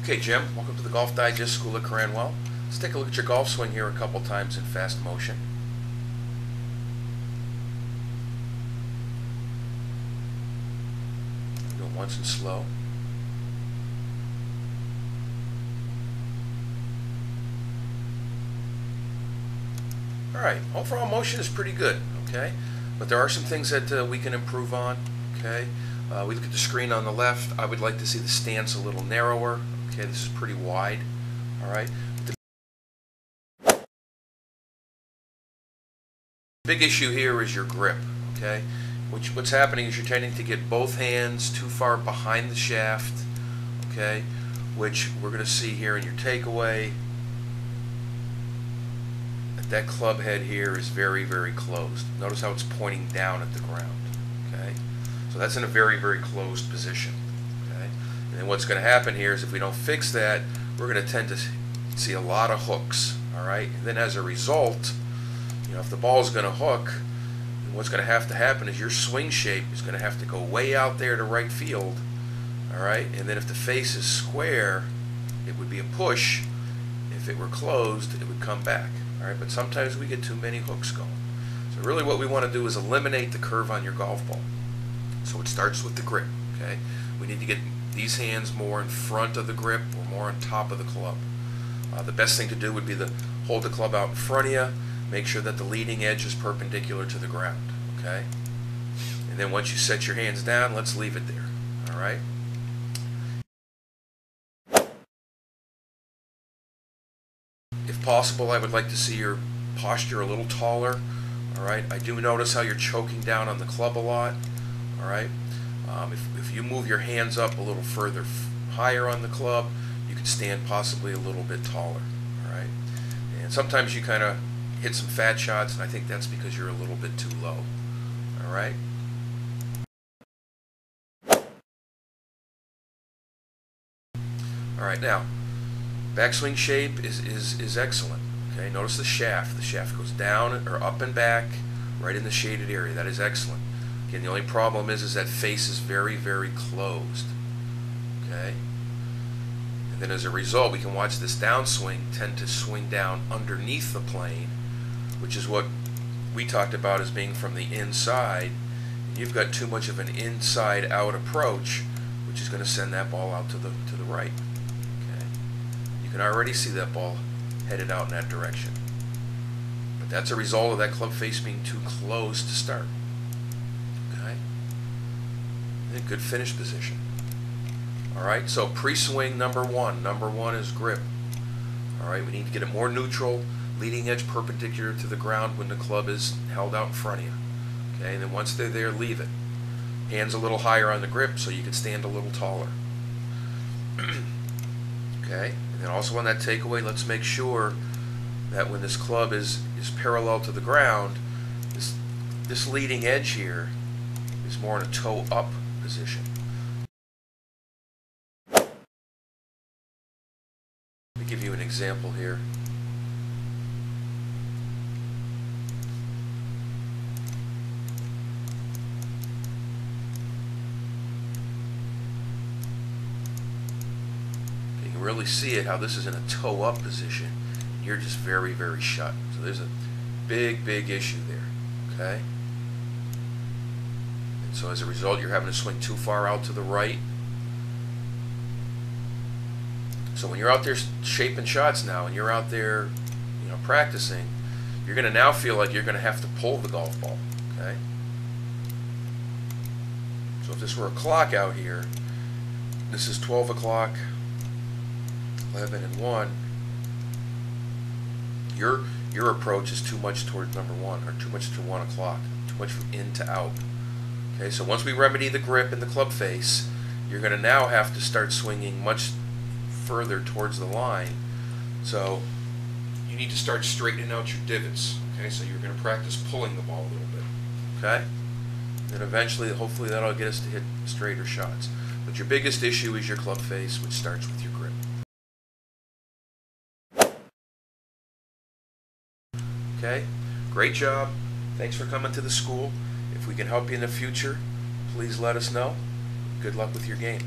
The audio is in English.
Okay, Jim, welcome to the Golf Digest School at Cranwell. Let's take a look at your golf swing here a couple times in fast motion. Go once in slow. Alright, overall motion is pretty good, okay? But there are some things that we can improve on, okay? We look at the screen on the left. I would like to see the stance a little narrower. Okay, this is pretty wide, alright? The big issue here is your grip, okay? What's happening is you're tending to get both hands too far behind the shaft, okay? Which we're going to see here in your takeaway. That club head here is very, very closed. Notice how it's pointing down at the ground, okay? So that's in a very, very closed position, okay? And then what's going to happen here is if we don't fix that, we're going to tend to see a lot of hooks, all right? And then as a result, you know, if the ball is going to hook, then what's going to happen is your swing shape is going to have to go way out there to right field, all right? And then if the face is square, it would be a push. If it were closed, it would come back. All right, but sometimes we get too many hooks going. So really what we want to do is eliminate the curve on your golf ball. So it starts with the grip, okay? We need to get these hands more in front of the grip or more on top of the club. The best thing to do would be to hold the club out in front of you, make sure that the leading edge is perpendicular to the ground, okay? And then once you set your hands down, let's leave it there, all right? If possible, I would like to see your posture a little taller. All right, I do notice how you're choking down on the club a lot. All right, if you move your hands up a little further higher on the club, you can stand possibly a little bit taller. All right, and sometimes you kind of hit some fat shots, and I think that's because you're a little bit too low. All right. All right, now. Backswing shape is excellent. Okay, notice the shaft. The shaft goes down or up and back, right in the shaded area. That is excellent. Again, the only problem is that face is very, very closed. Okay, and then as a result, we can watch this downswing tend to swing down underneath the plane, which is what we talked about as being from the inside. And you've got too much of an inside-out approach, which is going to send that ball out to the right. You can already see that ball headed out in that direction. But that's a result of that club face being too close to start. Okay? And good finish position. Alright, so pre-swing number one. Number one is grip. Alright, we need to get it more neutral, leading edge perpendicular to the ground when the club is held out in front of you. Okay, and then once they're there, leave it. Hands a little higher on the grip so you can stand a little taller. Okay, and then also on that takeaway, let's make sure that when this club is parallel to the ground, this leading edge here is more in a toe up position. Let me give you an example here. Really see it how this is in a toe up position and you're just very, very shut. So there's a big issue there, okay? And so as a result, you're having to swing too far out to the right. So when you're out there shaping shots now and you're out there, you know, practicing, you're going to now feel like you're going to have to pull the golf ball, okay? So if this were a clock out here, this is 12 o'clock, 11 and 1, your approach is too much towards number one, or too much to 1 o'clock, too much from in to out. Okay, so once we remedy the grip and the club face, you're going to now have to start swinging much further towards the line. So you need to start straightening out your divots. Okay, so you're going to practice pulling the ball a little bit. Okay, and eventually, hopefully, that'll get us to hit straighter shots. But your biggest issue is your club face, which starts with your grip. Okay, great job. Thanks for coming to the school. If we can help you in the future, please let us know. Good luck with your game.